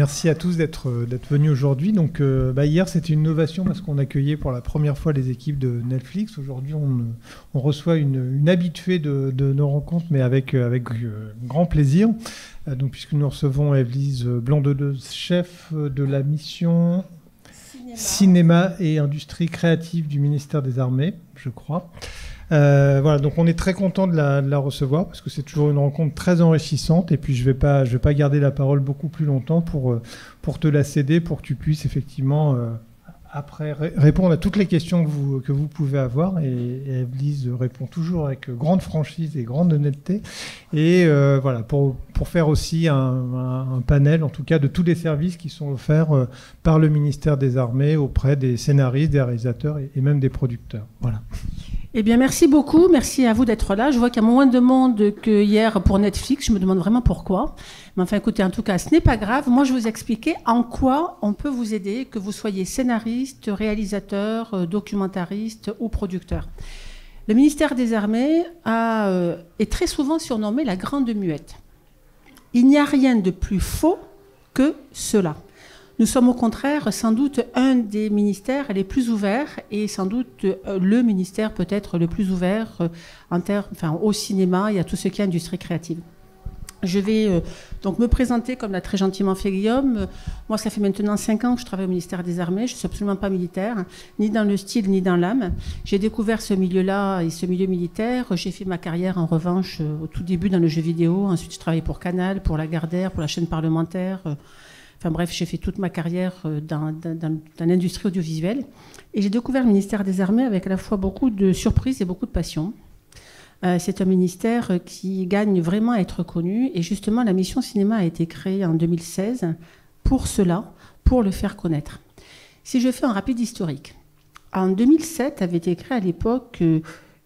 merci à tous d'être venus aujourd'hui. Donc, hier, c'était une innovation parce qu'on accueillait pour la première fois les équipes de Netflix. Aujourd'hui, on reçoit une habituée de nos rencontres, mais avec grand plaisir. Donc, puisque nous recevons Èvelise Blanc-Deleuze, chef de la mission Cinéma et Industrie Créative du ministère des Armées, je crois. Voilà, donc on est très content de la recevoir parce que c'est toujours une rencontre très enrichissante, et puis je vais pas garder la parole beaucoup plus longtemps pour te la céder, pour que tu puisses effectivement après répondre à toutes les questions que vous pouvez avoir, et Èvelise répond toujours avec grande franchise et grande honnêteté, et voilà, pour faire aussi un panel en tout cas de tous les services qui sont offerts par le ministère des Armées auprès des scénaristes, des réalisateurs et même des producteurs. Voilà. Eh bien, merci beaucoup. Merci à vous d'être là. Je vois qu'il y a moins de monde que hier pour Netflix. Je me demande vraiment pourquoi. Mais enfin, écoutez, en tout cas, ce n'est pas grave. Moi, je vais vous expliquer en quoi on peut vous aider, que vous soyez scénariste, réalisateur, documentariste ou producteur. Le ministère des Armées est très souvent surnommé la Grande Muette. Il n'y a rien de plus faux que cela. Nous sommes au contraire sans doute un des ministères les plus ouverts, et sans doute le ministère peut-être le plus ouvert au cinéma et à tout ce qui est industrie créative. Je vais donc me présenter comme l'a très gentiment fait Guillaume. Moi, ça fait maintenant 5 ans que je travaille au ministère des Armées. Je ne suis absolument pas militaire, ni dans le style, ni dans l'âme. J'ai découvert ce milieu-là et ce milieu militaire. J'ai fait ma carrière, en revanche, au tout début dans le jeu vidéo. Ensuite, je travaillais pour Canal, pour Lagardère, pour la chaîne parlementaire. Enfin bref, j'ai fait toute ma carrière dans l'industrie audiovisuelle. Et j'ai découvert le ministère des Armées avec à la fois beaucoup de surprises et beaucoup de passion. C'est un ministère qui gagne vraiment à être connu. Et justement, la mission cinéma a été créée en 2016 pour cela, pour le faire connaître. Si je fais un rapide historique, en 2007 avait été créée à l'époque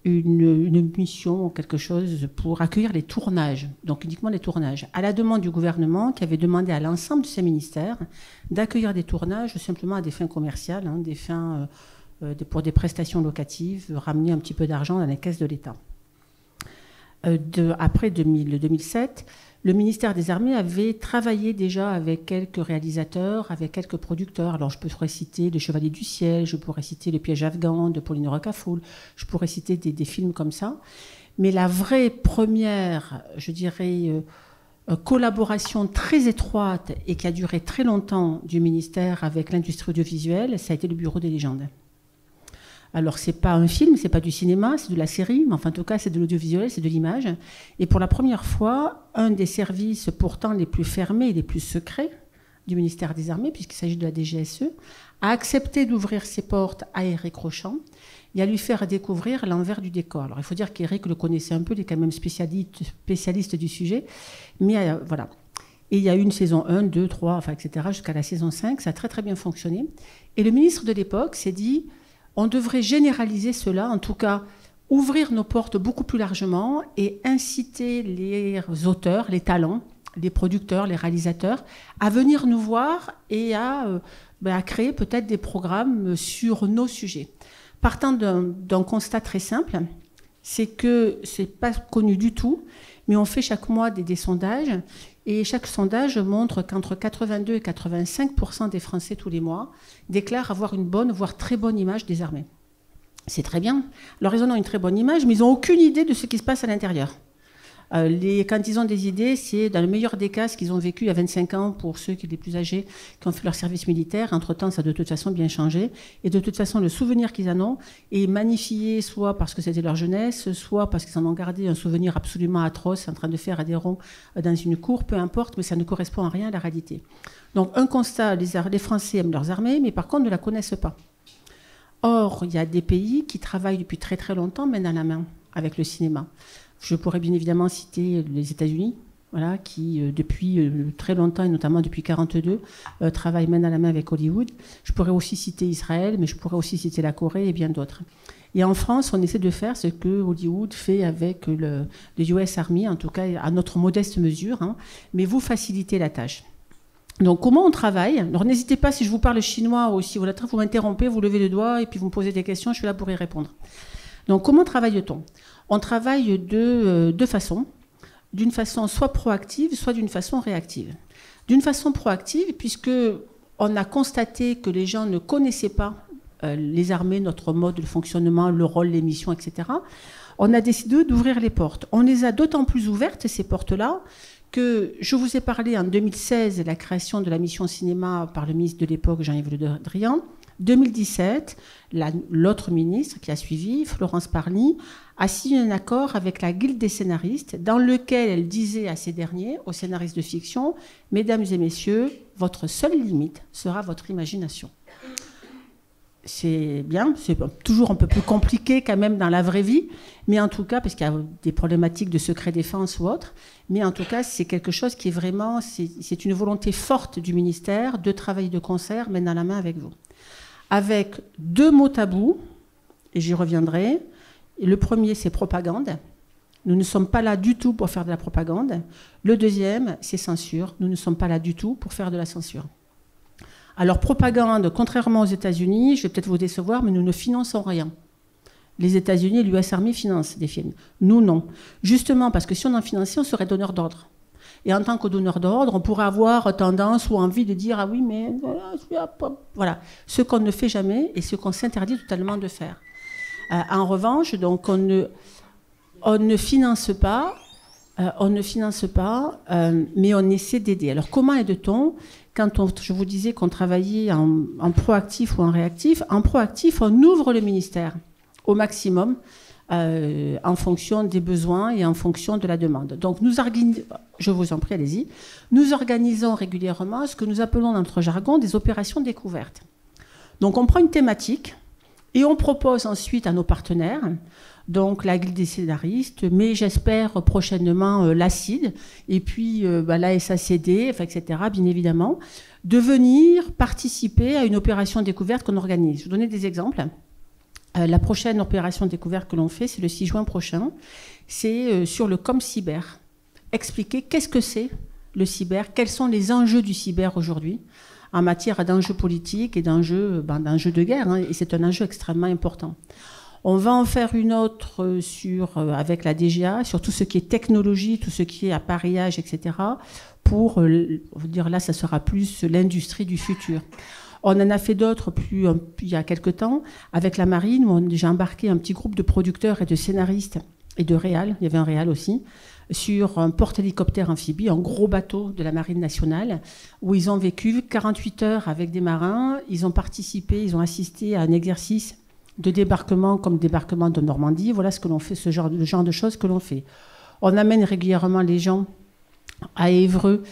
une mission ou quelque chose pour accueillir les tournages, donc uniquement les tournages, à la demande du gouvernement qui avait demandé à l'ensemble de ces ministères d'accueillir des tournages simplement à des fins commerciales, des fins pour des prestations locatives, ramener un petit peu d'argent dans les caisses de l'État. Après 2007, le ministère des Armées avait travaillé déjà avec quelques réalisateurs, avec quelques producteurs. Alors je pourrais citer Le Chevalier du Ciel, je pourrais citer Le Piège afghan de Pauline Rocafoul, je pourrais citer des films comme ça. Mais la vraie première, je dirais, collaboration très étroite et qui a duré très longtemps du ministère avec l'industrie audiovisuelle, ça a été le Bureau des légendes. Alors, c'est pas un film, c'est pas du cinéma, c'est de la série, mais enfin, en tout cas, c'est de l'audiovisuel, c'est de l'image. Et pour la première fois, un des services pourtant les plus fermés et les plus secrets du ministère des Armées, puisqu'il s'agit de la DGSE, a accepté d'ouvrir ses portes à Éric Rochant et à lui faire découvrir l'envers du décor. Alors, il faut dire qu'Éric le connaissait un peu, il est quand même spécialiste du sujet, mais voilà. Et il y a eu une saison 1, 2, 3, enfin, etc., jusqu'à la saison 5, ça a très très bien fonctionné. Et le ministre de l'époque s'est dit... on devrait généraliser cela, en tout cas ouvrir nos portes beaucoup plus largement et inciter les auteurs, les talents, les producteurs, les réalisateurs à venir nous voir et à créer peut-être des programmes sur nos sujets. Partant d'un constat très simple, c'est que ce n'est pas connu du tout, mais on fait chaque mois des sondages. Et chaque sondage montre qu'entre 82 et 85% des Français tous les mois déclarent avoir une bonne, voire très bonne image des armées. C'est très bien. Alors ils en ont une très bonne image, mais ils n'ont aucune idée de ce qui se passe à l'intérieur. Quand ils ont des idées, c'est dans le meilleur des cas ce qu'ils ont vécu il y a 25 ans pour ceux qui sont les plus âgés, qui ont fait leur service militaire. Entre-temps, ça a de toute façon bien changé. Et de toute façon, le souvenir qu'ils en ont est magnifié, soit parce que c'était leur jeunesse, soit parce qu'ils en ont gardé un souvenir absolument atroce en train de faire des ronds dans une cour, peu importe, mais ça ne correspond à rien à la réalité. Donc un constat, les Français aiment leurs armées, mais par contre ne la connaissent pas. Or, il y a des pays qui travaillent depuis très très longtemps main dans la main avec le cinéma. Je pourrais bien évidemment citer les États-Unis, voilà, qui depuis très longtemps, et notamment depuis 1942, travaillent main dans la main avec Hollywood. Je pourrais aussi citer Israël, mais je pourrais aussi citer la Corée et bien d'autres. Et en France, on essaie de faire ce que Hollywood fait avec le US Army, en tout cas à notre modeste mesure, mais vous facilitez la tâche. Donc, comment on travaille? Alors, n'hésitez pas, si je vous parle chinois ou si vous m'interrompez, vous levez le doigt et puis vous me posez des questions, je suis là pour y répondre. Donc, comment travaille-t-on? On travaille de deux façons. d'une façon soit proactive, soit d'une façon réactive. D'une façon proactive, puisque on a constaté que les gens ne connaissaient pas les armées, notre mode de fonctionnement, le rôle, les missions, etc. On a décidé d'ouvrir les portes. On les a d'autant plus ouvertes, ces portes-là, que je vous ai parlé en 2016 de la création de la mission cinéma par le ministre de l'époque, Jean-Yves Le Drian. 2017, l'autre ministre qui a suivi, Florence Parly, a signé un accord avec la Guilde des scénaristes dans lequel elle disait à ces derniers, aux scénaristes de fiction, « Mesdames et messieurs, votre seule limite sera votre imagination ». C'est bien, c'est toujours un peu plus compliqué quand même dans la vraie vie, mais en tout cas, parce qu'il y a des problématiques de secret défense ou autre, mais en tout cas, c'est quelque chose qui est vraiment, c'est une volonté forte du ministère de travailler de concert, main dans la main avec vous. Avec 2 mots tabous, et j'y reviendrai. Le premier, c'est propagande. Nous ne sommes pas là du tout pour faire de la propagande. Le deuxième, c'est censure. Nous ne sommes pas là du tout pour faire de la censure. Alors, propagande, contrairement aux États-Unis, je vais peut-être vous décevoir, mais nous ne finançons rien. Les États-Unis et l'US Army financent des films. Nous, non. Justement, parce que si on en finançait, on serait donneur d'ordre. Et en tant que donneur d'ordre, on pourrait avoir tendance ou envie de dire « Ah oui, mais voilà ». Ce qu'on ne fait jamais et ce qu'on s'interdit totalement de faire. En revanche, donc, on ne finance pas, mais on essaie d'aider. Alors, comment aide-t-on ? Je vous disais qu'on travaillait en proactif ou en réactif, on ouvre le ministère au maximum en fonction des besoins et en fonction de la demande. Donc, je vous en prie, allez-y. Nous organisons régulièrement ce que nous appelons dans notre jargon des opérations découvertes. Donc, on prend une thématique et on propose ensuite à nos partenaires, donc la Guilde des scénaristes, mais j'espère prochainement l'ACID, et puis la SACD, etc., bien évidemment, de venir participer à une opération découverte qu'on organise. Je vais vous donner des exemples. La prochaine opération découverte que l'on fait, c'est le 6 juin prochain. C'est sur le ComCyber. Expliquer qu'est-ce que c'est le cyber, quels sont les enjeux du cyber aujourd'hui en matière d'enjeux politiques et d'enjeux de guerre. Et c'est un enjeu extrêmement important. On va en faire une autre avec la DGA, sur tout ce qui est technologie, tout ce qui est appareillage, etc. Pour dire là, ça sera plus l'industrie du futur. On en a fait d'autres il y a quelque temps avec la marine, où on a déjà embarqué un petit groupe de producteurs et de scénaristes et de réals, il y avait un réal aussi, sur un porte-hélicoptère amphibie, un gros bateau de la marine nationale, où ils ont vécu 48 heures avec des marins, ils ont participé, ils ont assisté à un exercice de débarquement comme débarquement de Normandie. Voilà ce que l'on fait, le genre de choses que l'on fait. On amène régulièrement les gens à Évreux,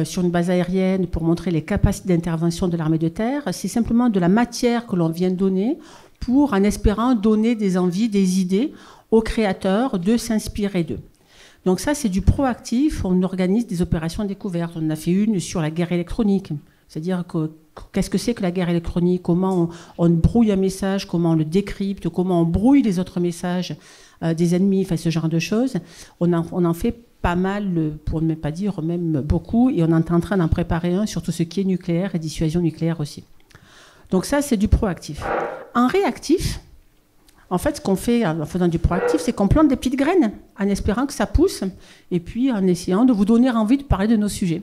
sur une base aérienne pour montrer les capacités d'intervention de l'armée de terre. C'est simplement de la matière que l'on vient donner pour, en espérant, donner des envies, des idées aux créateurs de s'inspirer d'eux. Donc ça, c'est du proactif. On organise des opérations découvertes. On en a fait une sur la guerre électronique. C'est-à-dire qu'est-ce que c'est que la guerre électronique ? Comment on brouille un message ? Comment on le décrypte ? Comment on brouille les autres messages des ennemis ? Enfin, ce genre de choses. On en fait pas mal, pour ne pas dire même beaucoup, et on est en train d'en préparer un sur tout ce qui est nucléaire et dissuasion nucléaire aussi. Donc ça, c'est du proactif. En réactif, en fait, ce qu'on fait en faisant du proactif, c'est qu'on plante des petites graines en espérant que ça pousse, et puis en essayant de vous donner envie de parler de nos sujets.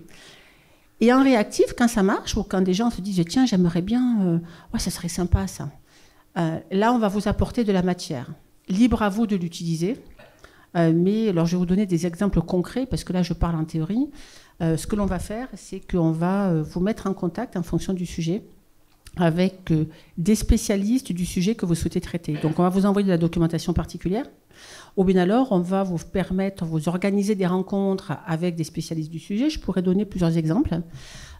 Et en réactif, quand ça marche, ou quand des gens se disent « Tiens, j'aimerais bien, ouais, ça serait sympa ça », là, on va vous apporter de la matière. Libre à vous de l'utiliser. Mais alors, je vais vous donner des exemples concrets, parce que là, je parle en théorie. Ce que l'on va faire, c'est qu'on va vous mettre en contact, en fonction du sujet, avec des spécialistes du sujet que vous souhaitez traiter. Donc, on va vous envoyer de la documentation particulière. Ou bien alors, on va vous permettre, vous organiser des rencontres avec des spécialistes du sujet. Je pourrais donner plusieurs exemples.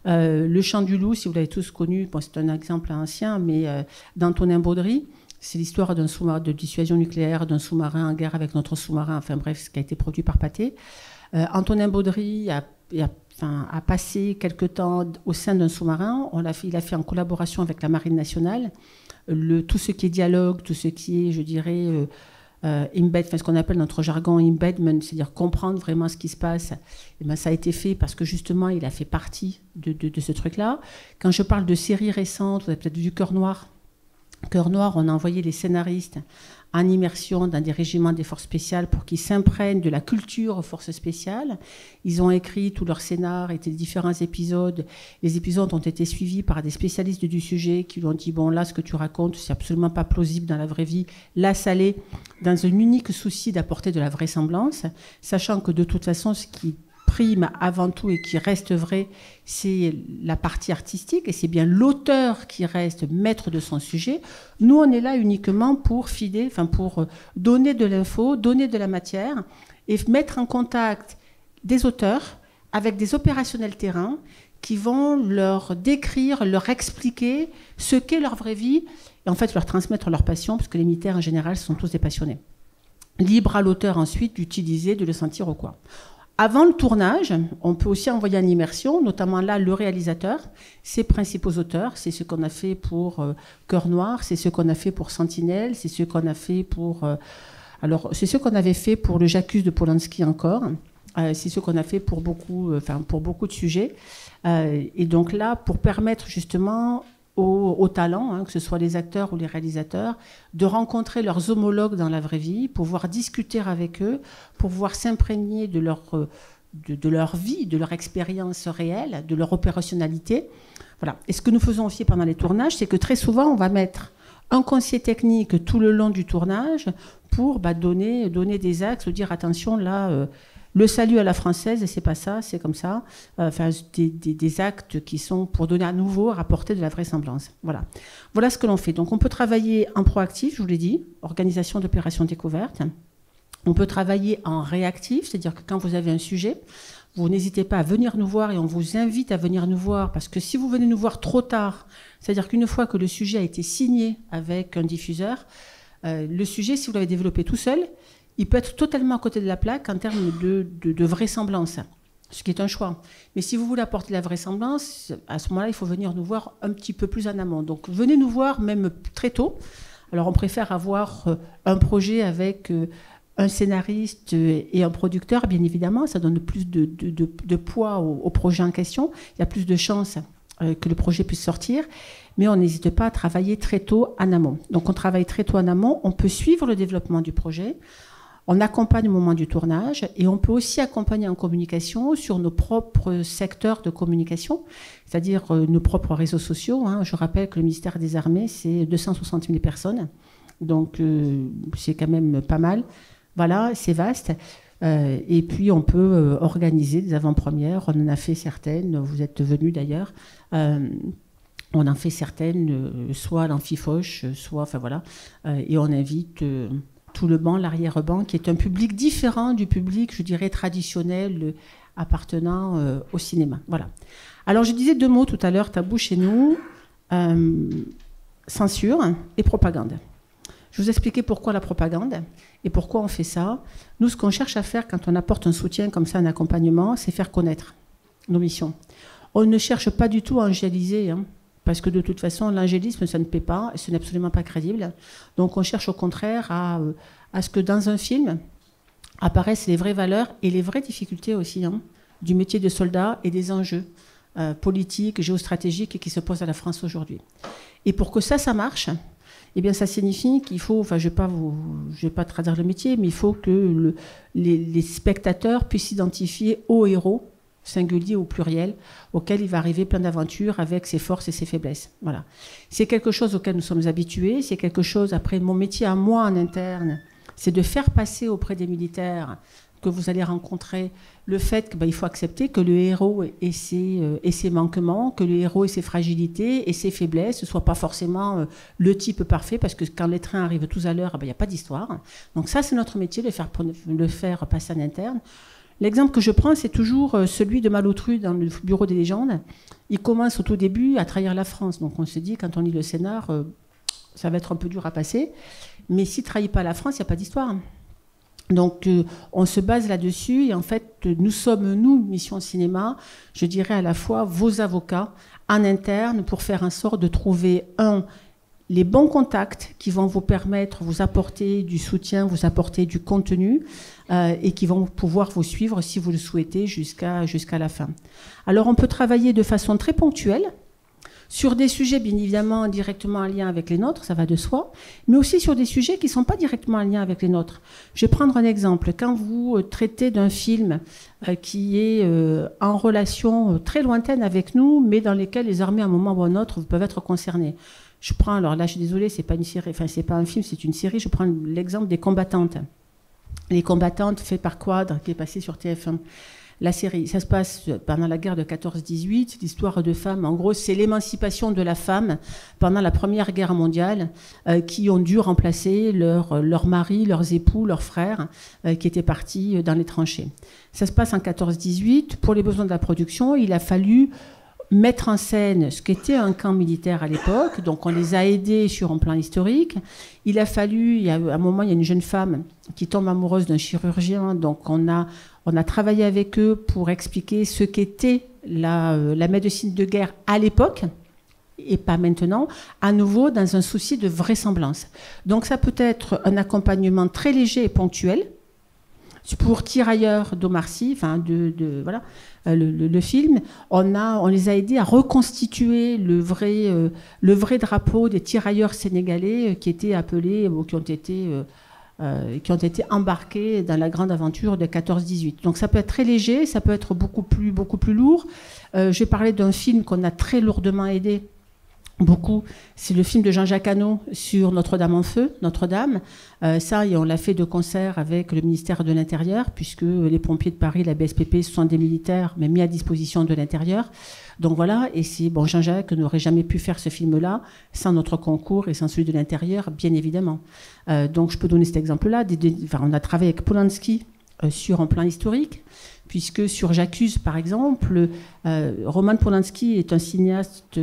Le Chant du Loup, si vous l'avez tous connu, bon, c'est un exemple ancien, mais d'Antonin Baudry, c'est l'histoire d'un sous-marin de dissuasion nucléaire, d'un sous-marin en guerre avec notre sous-marin, enfin bref, ce qui a été produit par Pathé. Antonin Baudry a passé quelque temps au sein d'un sous-marin. Il a fait en collaboration avec la Marine nationale tout ce qui est dialogue, tout ce qui est, je dirais, ce qu'on appelle notre jargon embedment, c'est-à-dire comprendre vraiment ce qui se passe. Et ben, ça a été fait parce que justement, il a fait partie de ce truc-là. Quand je parle de séries récentes, vous avez peut-être vu Cœur Noir. Cœur Noir, on a envoyé les scénaristes en immersion dans des régiments des forces spéciales pour qu'ils s'imprègnent de la culture aux forces spéciales. Ils ont écrit tout leur scénar, étaient différents épisodes. Les épisodes ont été suivis par des spécialistes du sujet qui lui ont dit « Bon, là, ce que tu racontes, c'est absolument pas plausible dans la vraie vie. » Là, ça l'est, dans un unique souci d'apporter de la vraisemblance, sachant que de toute façon, ce qui prime avant tout et qui reste vrai, c'est la partie artistique et c'est bien l'auteur qui reste maître de son sujet. Nous, on est là uniquement pour filer, pour donner de l'info, donner de la matière et mettre en contact des auteurs avec des opérationnels terrain qui vont leur décrire, leur expliquer ce qu'est leur vraie vie et en fait leur transmettre leur passion, parce que les militaires en général sont tous des passionnés. Libre à l'auteur ensuite d'utiliser, de le sentir ou quoi. Avant le tournage, on peut aussi envoyer en immersion, notamment là, le réalisateur, ses principaux auteurs. C'est ce qu'on a fait pour Cœur Noir, c'est ce qu'on a fait pour Sentinelle, c'est ce qu'on a fait pour... c'est ce qu'on avait fait pour le J'accuse de Polanski encore. C'est ce qu'on a fait pour beaucoup de sujets. Et donc là, pour permettre justement aux talents, que ce soit les acteurs ou les réalisateurs, de rencontrer leurs homologues dans la vraie vie, pouvoir discuter avec eux, pouvoir s'imprégner de leur vie, de leur expérience réelle, de leur opérationnalité. Voilà. Et ce que nous faisons aussi pendant les tournages, c'est que très souvent, on va mettre un conseiller technique tout le long du tournage pour donner des axes, dire attention, là... le salut à la française, et c'est pas ça, c'est comme ça. Des actes qui sont pour donner à nouveau, rapporter de la vraisemblance. Voilà ce que l'on fait. Donc on peut travailler en proactif, je vous l'ai dit, organisation d'opérations découvertes. On peut travailler en réactif, c'est-à-dire que quand vous avez un sujet, vous n'hésitez pas à venir nous voir et on vous invite à venir nous voir parce que si vous venez nous voir trop tard, c'est-à-dire qu'une fois que le sujet a été signé avec un diffuseur, le sujet, si vous l'avez développé tout seul, il peut être totalement à côté de la plaque en termes de vraisemblance, ce qui est un choix. Mais si vous voulez apporter la vraisemblance, à ce moment-là, il faut venir nous voir un petit peu plus en amont. Donc venez nous voir même très tôt. Alors on préfère avoir un projet avec un scénariste et un producteur, bien évidemment. Ça donne plus de poids au projet en question. Il y a plus de chances que le projet puisse sortir. Mais on n'hésite pas à travailler très tôt en amont. Donc on travaille très tôt en amont. On peut suivre le développement du projet. On accompagne au moment du tournage et on peut aussi accompagner en communication sur nos propres secteurs de communication, c'est-à-dire nos propres réseaux sociaux. Je rappelle que le ministère des Armées, c'est 260 000 personnes, donc c'est quand même pas mal. Voilà, c'est vaste. Et puis on peut organiser des avant-premières. On en a fait certaines, vous êtes venus d'ailleurs. On en fait certaines, soit à l'Amphifoche, soit... et on invite... tout le banc, l'arrière-banc, qui est un public différent du public, je dirais, traditionnel appartenant au cinéma. Voilà. Alors, je disais 2 mots tout à l'heure, tabou chez nous, censure et propagande. Je vous expliquais pourquoi la propagande et pourquoi on fait ça. Nous, ce qu'on cherche à faire quand on apporte un soutien comme ça, un accompagnement, c'est faire connaître nos missions. On ne cherche pas du tout à angéliser, parce que de toute façon, l'angélisme, ça ne paie pas, et ce n'est absolument pas crédible. Donc on cherche au contraire à ce que dans un film apparaissent les vraies valeurs et les vraies difficultés aussi du métier de soldat et des enjeux politiques, géostratégiques qui se posent à la France aujourd'hui. Et pour que ça marche, eh bien ça signifie qu'il faut, je vais pas traduire le métier, mais il faut que les spectateurs puissent s'identifier aux héros, singulier ou pluriel, auquel il va arriver plein d'aventures avec ses forces et ses faiblesses. Voilà. C'est quelque chose auquel nous sommes habitués, c'est quelque chose, après mon métier à moi en interne, c'est de faire passer auprès des militaires que vous allez rencontrer le fait qu'il faut accepter que le héros ait ses manquements, que le héros ait ses fragilités et ses faiblesses, ce ne soit pas forcément le type parfait, parce que quand les trains arrivent tous à l'heure, il n'y a pas d'histoire. Donc ça, c'est notre métier, de le faire passer en interne. L'exemple que je prends, c'est toujours celui de Malotru dans le Bureau des légendes. Il commence au tout début à trahir la France. Donc on se dit, quand on lit le scénar, ça va être un peu dur à passer. Mais s'il ne trahit pas la France, il n'y a pas d'histoire. Donc on se base là-dessus. Et en fait, nous sommes, nous, Mission Cinéma, je dirais à la fois vos avocats en interne pour faire en sorte de trouver, les bons contacts qui vont vous permettre, vous apporter du soutien, vous apporter du contenu et qui vont pouvoir vous suivre si vous le souhaitez jusqu'à la fin. Alors on peut travailler de façon très ponctuelle sur des sujets bien évidemment directement en lien avec les nôtres, ça va de soi, mais aussi sur des sujets qui ne sont pas directement en lien avec les nôtres. Je vais prendre un exemple. Quand vous traitez d'un film qui est en relation très lointaine avec nous, mais dans lesquels les armées à un moment ou à un autre peuvent être concernées. Je prends, alors là je suis désolée, c'est pas une série, enfin c'est pas un film, c'est une série, je prends l'exemple des Combattantes. Les Combattantes, fait par Quadre, qui est passé sur TF1. La série, ça se passe pendant la guerre de 14-18, l'histoire de femmes. En gros, c'est l'émancipation de la femme pendant la Première Guerre mondiale, qui ont dû remplacer leurs maris, leurs époux, leurs frères, qui étaient partis dans les tranchées. Ça se passe en 14-18. Pour les besoins de la production, il a fallu mettre en scène ce qu'était un camp militaire à l'époque. Donc, on les a aidés sur un plan historique. Il a fallu, à un moment, il y a une jeune femme qui tombe amoureuse d'un chirurgien. Donc, on a travaillé avec eux pour expliquer ce qu'était la médecine de guerre à l'époque et pas maintenant, à nouveau dans un souci de vraisemblance. Donc, ça peut être un accompagnement très léger et ponctuel. Pour Tirailleurs d'Omar Sy, enfin voilà, le film, on les a aidés à reconstituer le vrai drapeau des tirailleurs sénégalais qui étaient appelés, qui ont été embarqués dans la grande aventure de 14-18. Donc ça peut être très léger, ça peut être beaucoup plus lourd. J'ai parlé d'un film qu'on a très lourdement aidé. Beaucoup, c'est le film de Jean-Jacques Hano sur Notre-Dame en feu, Notre-Dame. Ça, et on l'a fait de concert avec le ministère de l'Intérieur, puisque les pompiers de Paris, la BSPP, ce sont des militaires, mais mis à disposition de l'Intérieur. Donc voilà, et bon, Jean-Jacques n'aurait jamais pu faire ce film-là sans notre concours et sans celui de l'Intérieur, bien évidemment. Donc je peux donner cet exemple-là. On a travaillé avec Polanski sur un plan historique, puisque sur J'accuse, par exemple, Roman Polanski est un cinéaste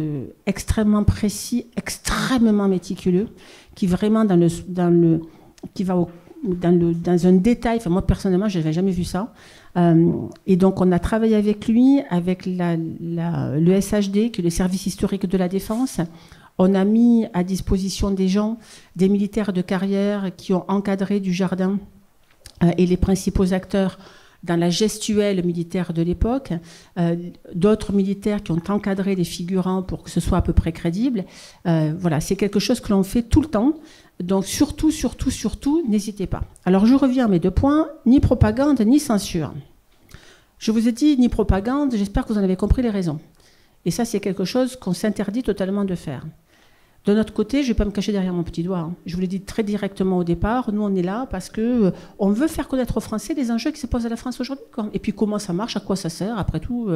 extrêmement précis, extrêmement méticuleux, qui vraiment dans un détail. Enfin, moi personnellement, je n'avais jamais vu ça. Et donc, on a travaillé avec lui, avec le SHD, qui est le service historique de la défense. On a mis à disposition des gens, des militaires de carrière qui ont encadré du jardin et les principaux acteurs dans la gestuelle militaire de l'époque, d'autres militaires qui ont encadré les figurants pour que ce soit à peu près crédible. Voilà, c'est quelque chose que l'on fait tout le temps. Donc surtout, n'hésitez pas. Alors je reviens à mes 2 points, ni propagande, ni censure. Je vous ai dit ni propagande, j'espère que vous en avez compris les raisons. Et ça, c'est quelque chose qu'on s'interdit totalement de faire. De notre côté, je ne vais pas me cacher derrière mon petit doigt. Hein. Je vous l'ai dit très directement au départ. Nous, on est là parce qu'on veut faire connaître aux Français les enjeux qui se posent à la France aujourd'hui. Et puis, comment ça marche, à quoi ça sert. Après tout,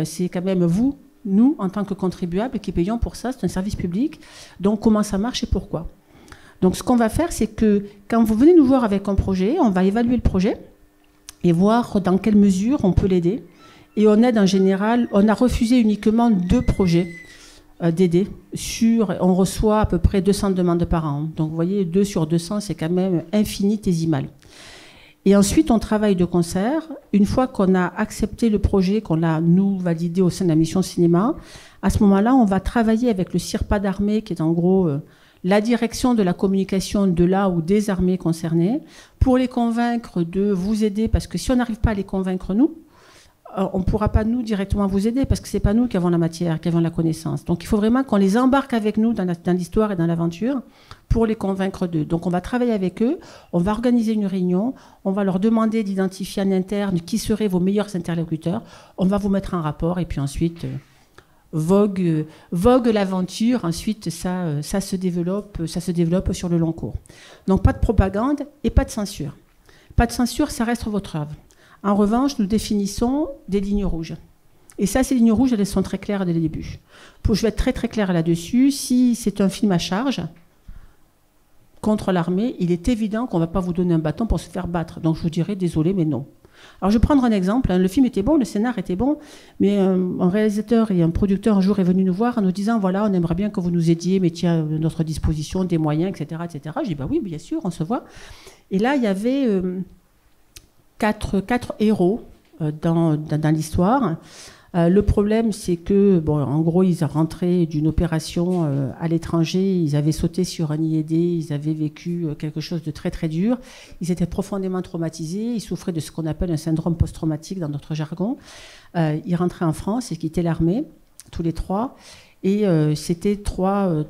c'est quand même vous, nous, en tant que contribuables, qui payons pour ça. C'est un service public. Donc, comment ça marche et pourquoi. Donc, ce qu'on va faire, c'est que quand vous venez nous voir avec un projet, on va évaluer le projet et voir dans quelle mesure on peut l'aider. Et on aide en général, on a refusé uniquement 2 projets d'aider. On reçoit à peu près 200 demandes par an. Donc vous voyez, 2 sur 200, c'est quand même infinitésimal. Et ensuite, on travaille de concert. Une fois qu'on a accepté le projet, qu'on l'a, nous, validé au sein de la mission cinéma, à ce moment-là, on va travailler avec le CIRPA d'armée, qui est en gros la direction de la communication de là ou des armées concernées, pour les convaincre de vous aider, parce que si on n'arrive pas à les convaincre, nous, on ne pourra pas, nous, directement vous aider, parce que ce n'est pas nous qui avons la matière, qui avons la connaissance. Donc, il faut vraiment qu'on les embarque avec nous dans l'histoire et dans l'aventure pour les convaincre d'eux. Donc, on va travailler avec eux, on va organiser une réunion, on va leur demander d'identifier en interne qui seraient vos meilleurs interlocuteurs, on va vous mettre un rapport, et puis ensuite, vogue l'aventure. Ensuite, ça se développe sur le long cours. Donc, pas de propagande et pas de censure. Pas de censure, ça reste votre œuvre. En revanche, nous définissons des lignes rouges. Et ça, ces lignes rouges, elles sont très claires dès le début. Je vais être très très claire là-dessus. Si c'est un film à charge contre l'armée, il est évident qu'on ne va pas vous donner un bâton pour se faire battre. Donc je vous dirai désolé, mais non. Alors je vais prendre un exemple. Le film était bon, le scénar était bon, mais un réalisateur et un producteur un jour est venu nous voir en nous disant voilà, on aimerait bien que vous nous aidiez, mettiez à notre disposition des moyens, etc., etc. Je dis bah oui, bien sûr, on se voit. Et là, il y avait 4 héros dans l'histoire. Le problème, c'est que, bon, en gros, ils rentraient d'une opération à l'étranger, ils avaient sauté sur un IED, ils avaient vécu quelque chose de très très dur, ils étaient profondément traumatisés, ils souffraient de ce qu'on appelle un syndrome post-traumatique dans notre jargon. Ils rentraient en France et quittaient l'armée. tous les trois. Et c'était trois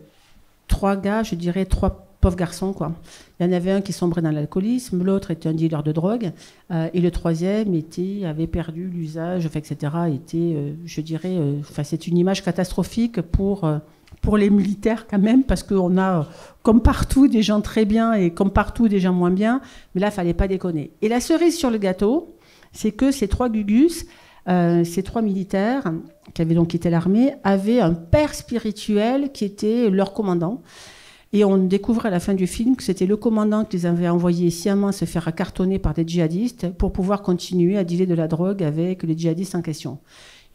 gars, je dirais, trois pauvres garçons, quoi. Il y en avait un qui sombrait dans l'alcoolisme, l'autre était un dealer de drogue, et le troisième avait perdu l'usage, etc. Je dirais, c'est une image catastrophique pour les militaires quand même, parce qu'on a, comme partout, des gens très bien et comme partout, des gens moins bien, mais là, il ne fallait pas déconner. Et la cerise sur le gâteau, c'est que ces trois gugus, ces trois militaires qui avaient donc quitté l'armée, avaient un père spirituel qui était leur commandant. Et on découvre à la fin du film que c'était le commandant qui les avait envoyés sciemment se faire cartonner par des djihadistes pour pouvoir continuer à dealer de la drogue avec les djihadistes en question.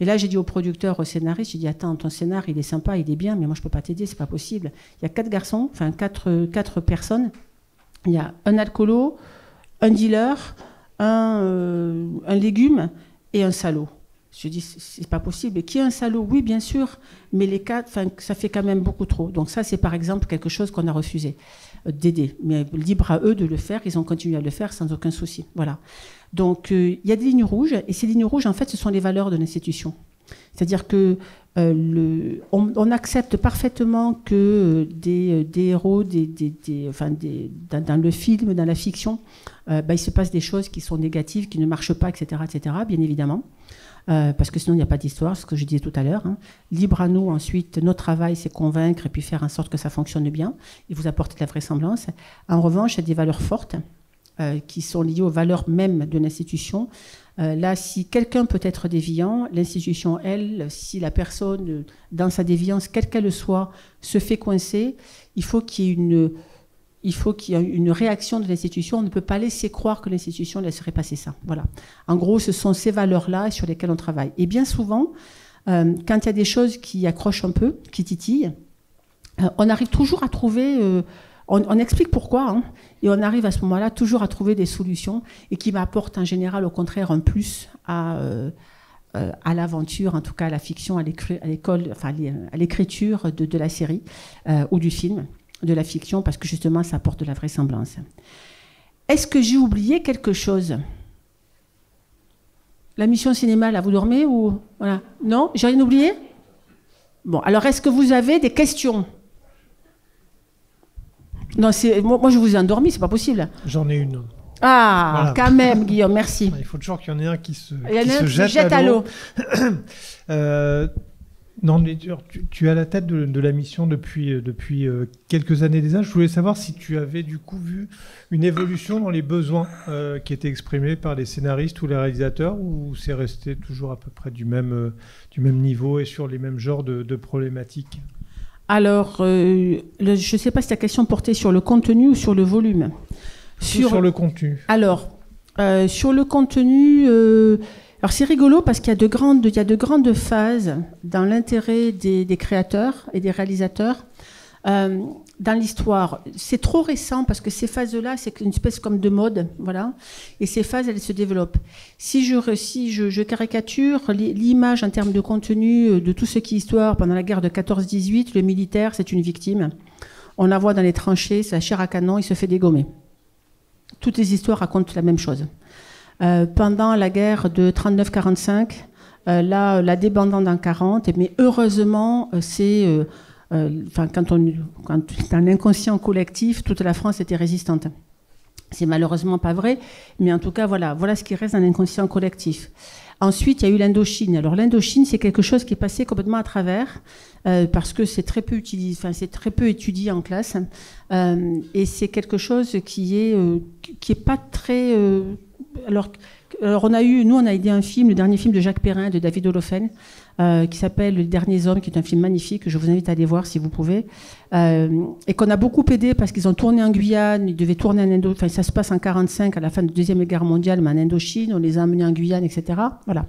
Et là, j'ai dit au producteur, au scénariste, j'ai dit, attends, ton scénar, il est sympa, il est bien, mais moi, je ne peux pas t'aider, c'est pas possible. Il y a 4 garçons, enfin 4 personnes. Il y a un alcoolo, un dealer, un légume et un salaud. Je dis, c'est pas possible. Et qui est un salaud? Oui, bien sûr, mais les 4, ça fait quand même beaucoup trop. Donc ça, c'est par exemple quelque chose qu'on a refusé d'aider. Mais libre à eux de le faire, ils ont continué à le faire sans aucun souci. Voilà. Donc il y a des lignes rouges, et ces lignes rouges, en fait, ce sont les valeurs de l'institution. C'est-à-dire que on accepte parfaitement que des héros, dans le film, dans la fiction, il se passe des choses qui sont négatives, qui ne marchent pas, etc., bien évidemment. Parce que sinon il n'y a pas d'histoire, ce que je disais tout à l'heure. Hein. Libre à nous ensuite, notre travail c'est convaincre et puis faire en sorte que ça fonctionne bien et vous apporter de la vraisemblance. En revanche, il y a des valeurs fortes qui sont liées aux valeurs même de l'institution. Là, si quelqu'un peut être déviant, l'institution, elle, si la personne, dans sa déviance, quelle qu'elle soit, se fait coincer, il faut qu'il y ait une réaction de l'institution. On ne peut pas laisser croire que l'institution laisserait passer ça. Voilà. En gros, ce sont ces valeurs-là sur lesquelles on travaille. Et bien souvent, quand il y a des choses qui accrochent un peu, qui titillent, on arrive toujours à trouver... on explique pourquoi, hein, et on arrive à ce moment-là toujours à trouver des solutions et qui m'apportent en général, au contraire, un plus à l'aventure, en tout cas à la fiction, à l'écriture de la série ou du film, de la fiction, parce que justement, ça apporte de la vraisemblance. Est-ce que j'ai oublié quelque chose? La mission cinéma, là, vous dormez ou voilà. Non, j'ai rien oublié? Bon, alors est-ce que vous avez des questions? Non, moi je vous ai endormi, c'est pas possible. J'en ai une. Ah, voilà. Quand même, Guillaume, merci. Il faut toujours qu'il y en ait un qui se jette à l'eau. Non, mais tu es à la tête de la mission depuis quelques années déjà. Je voulais savoir si tu avais du coup vu une évolution dans les besoins qui étaient exprimés par les scénaristes ou les réalisateurs, ou c'est resté toujours à peu près du même niveau et sur les mêmes genres de problématiques. Alors, je ne sais pas si ta question portait sur le contenu ou sur le volume. Sur le contenu. Alors, sur le contenu... Alors c'est rigolo parce qu'il y a de grandes phases dans l'intérêt des créateurs et des réalisateurs dans l'histoire. C'est trop récent parce que ces phases-là, c'est une espèce comme de mode, voilà. Et ces phases, elles se développent. Si je caricature l'image en termes de contenu de tout ce qui est histoire pendant la guerre de 14-18, le militaire, c'est une victime. On la voit dans les tranchées, c'est la chair à canon, il se fait dégommer. Toutes les histoires racontent la même chose. Pendant la guerre de 39-45, la débandade en 40, mais heureusement, quand dans l'inconscient collectif, toute la France était résistante. C'est malheureusement pas vrai, mais en tout cas, voilà ce qui reste dans l'inconscient collectif. Ensuite, il y a eu l'Indochine. Alors l'Indochine, c'est quelque chose qui est passé complètement à travers, parce que c'est très peu étudié en classe, et c'est quelque chose qui est pas très... Alors, on a aidé un film, le dernier film de Jacques Perrin, de David Holofen, qui s'appelle Les Derniers Hommes, qui est un film magnifique, que je vous invite à aller voir si vous pouvez, et qu'on a beaucoup aidé parce qu'ils ont tourné en Guyane, ils devaient tourner en Indochine, enfin ça se passe en 1945, à la fin de la Deuxième Guerre mondiale, mais en Indochine, on les a emmenés en Guyane, etc. Voilà.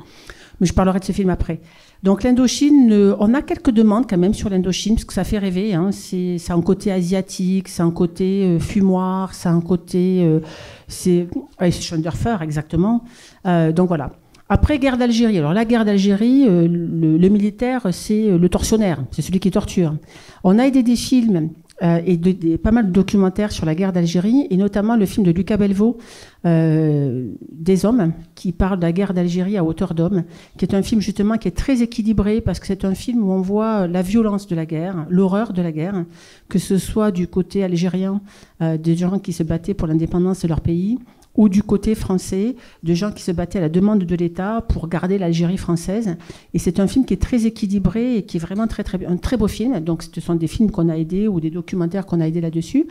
Mais je parlerai de ce film après. Donc l'Indochine, on a quelques demandes quand même sur l'Indochine, parce que ça fait rêver, hein. C'est un côté asiatique, c'est un côté fumoir, c'est un côté... c'est Schonderfer, exactement. Donc voilà. Après, guerre d'Algérie. Alors la guerre d'Algérie, le militaire, c'est le tortionnaire, c'est celui qui torture. On a aidé des films et pas mal de documentaires sur la guerre d'Algérie, et notamment le film de Lucas Belvaux, Des hommes, qui parle de la guerre d'Algérie à hauteur d'homme, qui est un film justement qui est très équilibré, parce que c'est un film où on voit la violence de la guerre, l'horreur de la guerre, que ce soit du côté algérien, des gens qui se battaient pour l'indépendance de leur pays, ou du côté français, de gens qui se battaient à la demande de l'État pour garder l'Algérie française. Et c'est un film qui est très équilibré et qui est vraiment un très beau film. Donc ce sont des films qu'on a aidés ou des documentaires qu'on a aidés là-dessus.